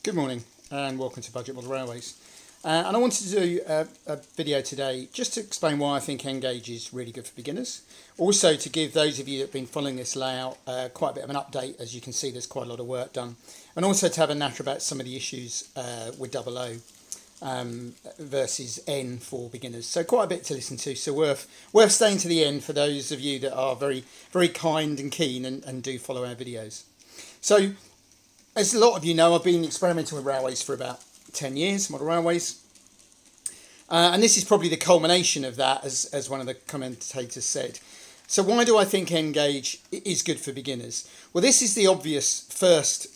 Good morning and welcome to Budget Model Railways. And I wanted to do a video today just to explain why I think N-Gauge is really good for beginners. Also to give those of you that have been following this layout quite a bit of an update. As you can see, there's quite a lot of work done. And also to have a natter about some of the issues with double O versus N for beginners. So quite a bit to listen to. So worth staying to the end for those of you that are very, very kind and keen and do follow our videos. So, as a lot of you know, I've been experimenting with railways for about 10 years, model railways. And this is probably the culmination of that, as one of the commentators said. So why do I think N-Gauge is good for beginners? Well, this is the obvious first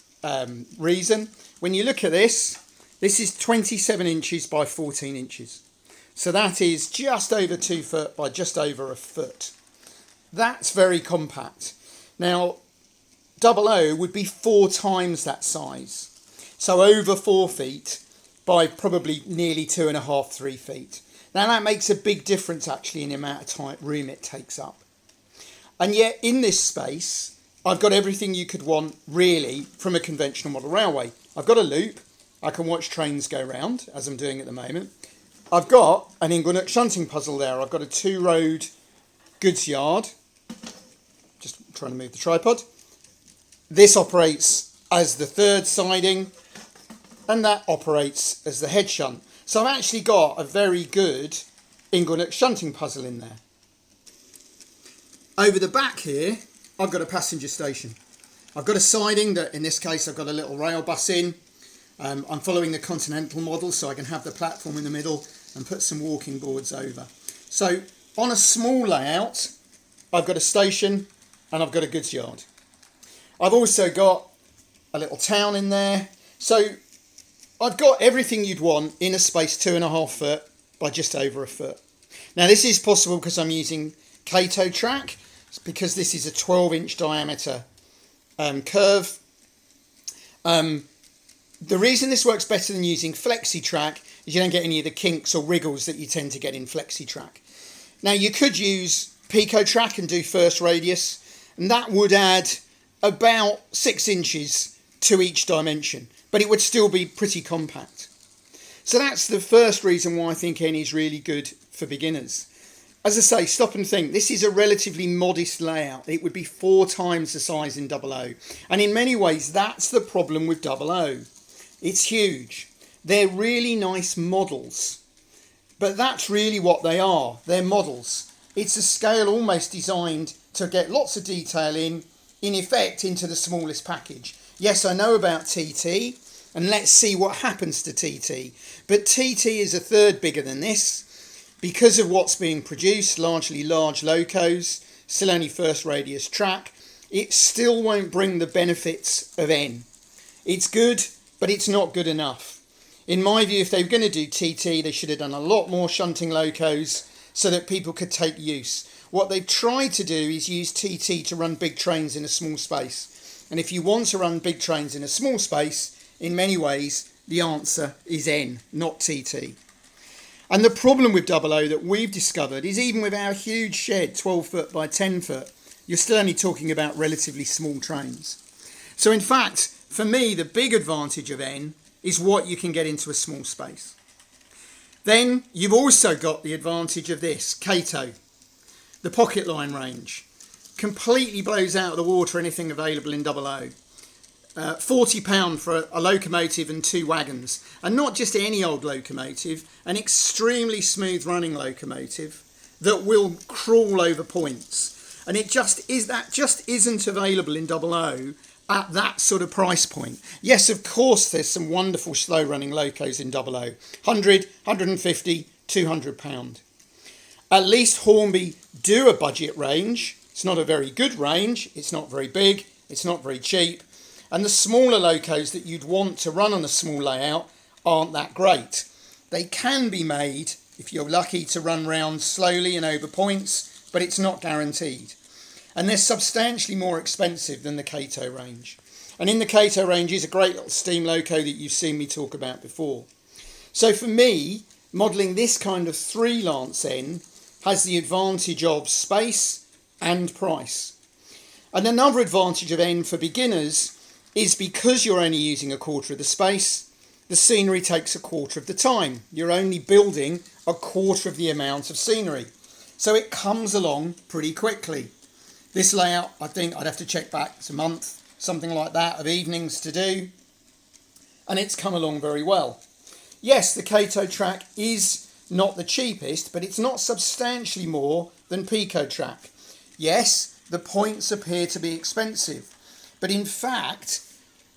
reason. When you look at this is 27 inches by 14 inches. So that is just over 2 foot by just over a foot. That's very compact. Now, double O would be 4 times that size. So over 4 feet by probably nearly 2.5, 3 feet. Now that makes a big difference actually in the amount of room it takes up. And yet in this space, I've got everything you could want really from a conventional model railway. I've got a loop. I can watch trains go round as I'm doing at the moment. I've got an Inglenook shunting puzzle there. I've got a 2-road goods yard. Just trying to move the tripod. This operates as the third siding and that operates as the head shunt. So I've actually got a very good Inglenook shunting puzzle in there. Over the back here, I've got a passenger station. I've got a siding that in this case I've got a little rail bus in. I'm following the Continental model so I can have the platform in the middle and put some walking boards over. So on a small layout, I've got a station and I've got a goods yard. I've also got a little town in there. So I've got everything you'd want in a space 2.5 foot by just over a foot. Now this is possible because I'm using Kato track. It's because this is a 12-inch diameter curve. The reason this works better than using Flexi track is you don't get any of the kinks or wriggles that you tend to get in Flexi track. Now you could use Pico track and do first radius, and that would add about 6 inches to each dimension, but it would still be pretty compact. So that's the first reason why I think N is really good for beginners. As I say, stop and think. This is a relatively modest layout. It would be 4 times the size in double O. And in many ways, that's the problem with double O. It's huge. They're really nice models, but that's really what they are. They're models. It's a scale almost designed to get lots of detail in effect into the smallest package. Yes, I know about TT, and let's see what happens to TT. But TT is a third bigger than this because of what's being produced, largely large locos, still only first radius track. It still won't bring the benefits of N. It's good, but it's not good enough. In my view, if they were going to do TT, they should have done a lot more shunting locos so that people could take use. What they've tried to do is use TT to run big trains in a small space. And if you want to run big trains in a small space, in many ways, the answer is N, not TT. And the problem with double O that we've discovered is even with our huge shed, 12 foot by 10 foot, you're still only talking about relatively small trains. So in fact, for me, the big advantage of N is what you can get into a small space. Then you've also got the advantage of this, Kato. The pocket line range completely blows out of the water anything available in double O. £40 for a locomotive and 2 wagons, and not just any old locomotive, an extremely smooth running locomotive that will crawl over points, and it just isn't available in double O at that sort of price point. Yes, of course, there's some wonderful slow running locos in double O, 100, 150, £200. At least Hornby do a budget range. It's not a very good range. It's not very big. It's not very cheap. And the smaller locos that you'd want to run on a small layout aren't that great. They can be made, if you're lucky, to run round slowly and over points, but it's not guaranteed. And they're substantially more expensive than the Kato range. And in the Kato range is a great little steam loco that you've seen me talk about before. So for me, modelling this kind of 3 lance N has the advantage of space and price. And another advantage of N for beginners is because you're only using a quarter of the space, the scenery takes a quarter of the time. You're only building a quarter of the amount of scenery. So it comes along pretty quickly. This layout, I think I'd have to check back, it's a month, something like that, of evenings to do. And it's come along very well. Yes, the Kato track is not the cheapest, but it's not substantially more than Pico track. Yes, the points appear to be expensive, but in fact,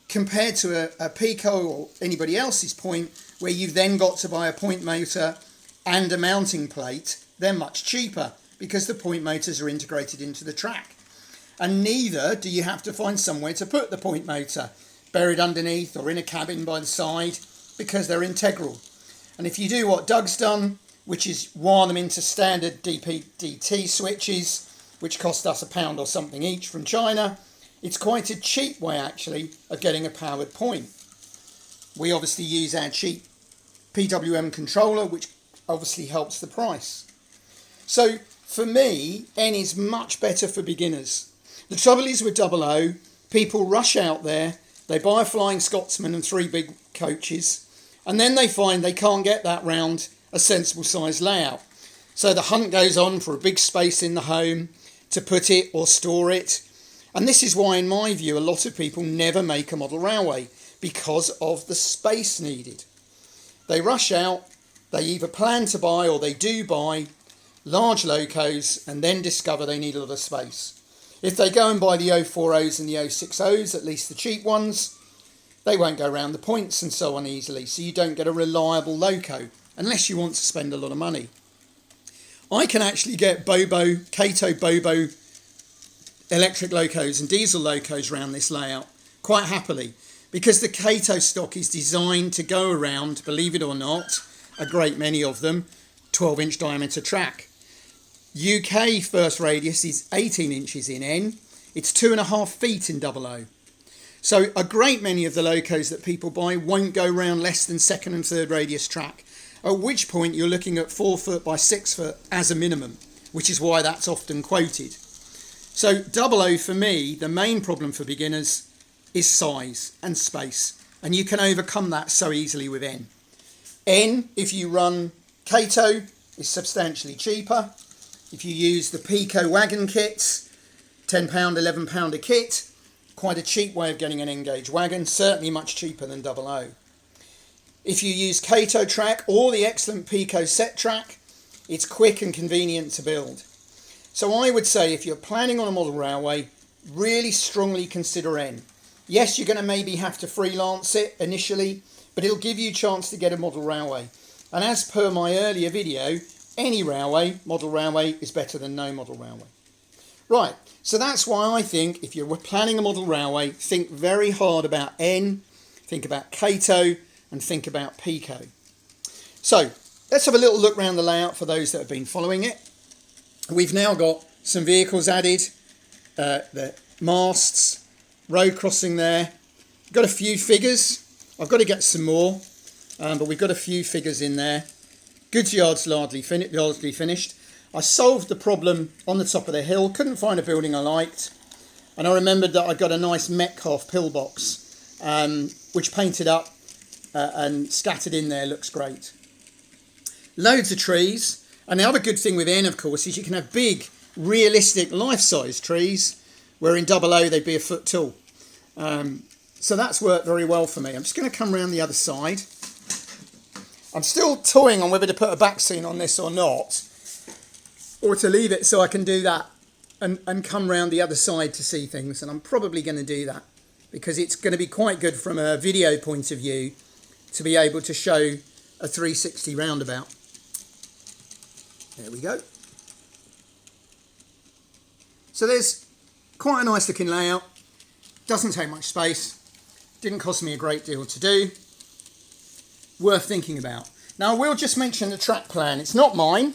compared to a Pico or anybody else's point, where you've then got to buy a point motor and a mounting plate, they're much cheaper because the point motors are integrated into the track. And neither do you have to find somewhere to put the point motor, buried underneath or in a cabin by the side, because they're integral. And if you do what Doug's done, which is wire them into standard DP-DT switches, which cost us £1 or something each from China, it's quite a cheap way actually of getting a powered point. We obviously use our cheap PWM controller, which obviously helps the price. So for me, N is much better for beginners. The trouble is with 00, people rush out there, they buy a Flying Scotsman and 3 big coaches, and then they find they can't get that round a sensible size layout. So the hunt goes on for a big space in the home to put it or store it. And this is why, in my view, a lot of people never make a model railway, because of the space needed. They rush out, they either plan to buy or they do buy large locos and then discover they need a lot of space. If they go and buy the 040s and the 060s, at least the cheap ones, they won't go around the points and so on easily, so you don't get a reliable loco unless you want to spend a lot of money. I can actually get Kato Bobo electric locos and diesel locos around this layout quite happily, because the Kato stock is designed to go around, believe it or not, a great many of them, 12-inch diameter track. UK first radius is 18 inches in N. It's 2.5 feet in 00. So a great many of the locos that people buy won't go round less than second and third radius track, at which point you're looking at 4 foot by 6 foot as a minimum, which is why that's often quoted. So 00 for me, the main problem for beginners is size and space, and you can overcome that so easily with N. N, if you run Kato, is substantially cheaper. If you use the Pico wagon kits, £10, £11 a kit, quite a cheap way of getting an N-gauge wagon, certainly much cheaper than 00. If you use Kato track or the excellent Pico set track, it's quick and convenient to build. So I would say if you're planning on a model railway, really strongly consider N. Yes, you're going to maybe have to freelance it initially, but it'll give you a chance to get a model railway. And as per my earlier video, any railway, model railway, is better than no model railway. Right, so that's why I think if you're planning a model railway, think very hard about N, think about Kato, and think about Pico. So let's have a little look around the layout for those that have been following it. We've now got some vehicles added, the masts, road crossing there. Got a few figures. I've got to get some more, but we've got a few figures in there. Goods yard's largely finished. I solved the problem on the top of the hill. Couldn't find a building I liked. And I remembered that I got a nice Metcalfe pillbox, which painted up and scattered in there looks great. Loads of trees. And the other good thing with N, of course, is you can have big, realistic, life-size trees, where in 00 they'd be a foot tall. So that's worked very well for me. I'm just going to come around the other side. I'm still toying on whether to put a back scene on this or not, or to leave it so I can do that and come round the other side to see things. And I'm probably going to do that because it's going to be quite good from a video point of view to be able to show a 360 roundabout. There we go. So there's quite a nice looking layout. Doesn't take much space. Didn't cost me a great deal to do. Worth thinking about. Now I will just mention the track plan. It's not mine.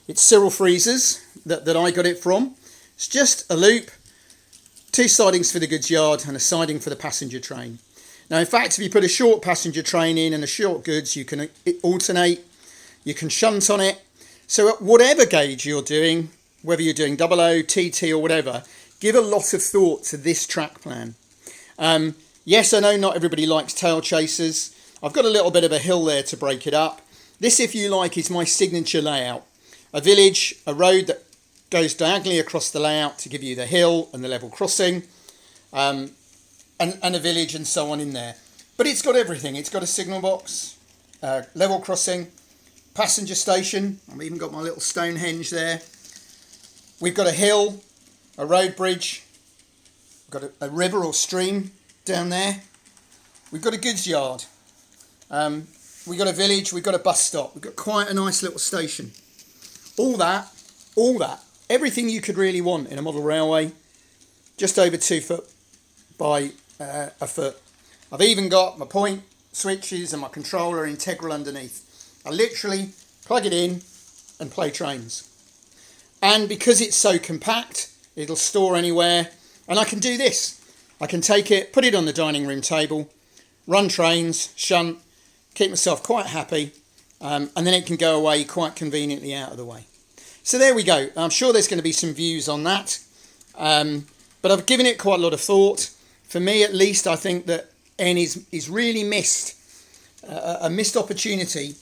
It's Cyril Freezer's that I got it from. It's just a loop, 2 sidings for the goods yard and a siding for the passenger train. Now in fact, if you put a short passenger train in and a short goods, you can alternate, you can shunt on it. So at whatever gauge you're doing, whether you're doing 00, TT or whatever, give a lot of thought to this track plan. Yes, I know not everybody likes tail chasers. I've got a little bit of a hill there to break it up. This, if you like, is my signature layout. A village, a road that goes diagonally across the layout to give you the hill and the level crossing, and a village and so on in there. But it's got everything. It's got a signal box, level crossing, passenger station. I've even got my little Stonehenge there. We've got a hill, a road bridge. We've got a river or stream down there. We've got a goods yard. We've got a village. We've got a bus stop. We've got quite a nice little station. All that, everything you could really want in a model railway. Just over 2 foot by a foot. I've even got my point switches and my controller integral underneath. I literally plug it in and play trains. And because it's so compact, it'll store anywhere. And I can do this. I can take it, put it on the dining room table, run trains, shunt, keep myself quite happy, and then it can go away quite conveniently out of the way. So there we go. I'm sure there's going to be some views on that. But I've given it quite a lot of thought. For me, at least, I think that N is really missed, a missed opportunity.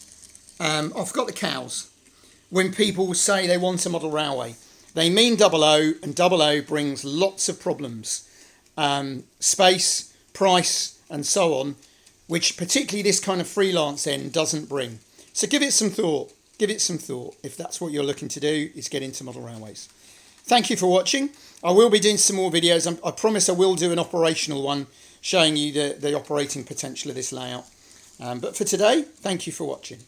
I've got the cows. When people say they want a model railway, they mean 00, and 00 brings lots of problems. Space, price, and so on, which particularly this kind of freelance N doesn't bring. So give it some thought. Give it some thought if that's what you're looking to do, is get into model railways. Thank you for watching. I will be doing some more videos. I promise I will do an operational one showing you the operating potential of this layout. But for today, thank you for watching.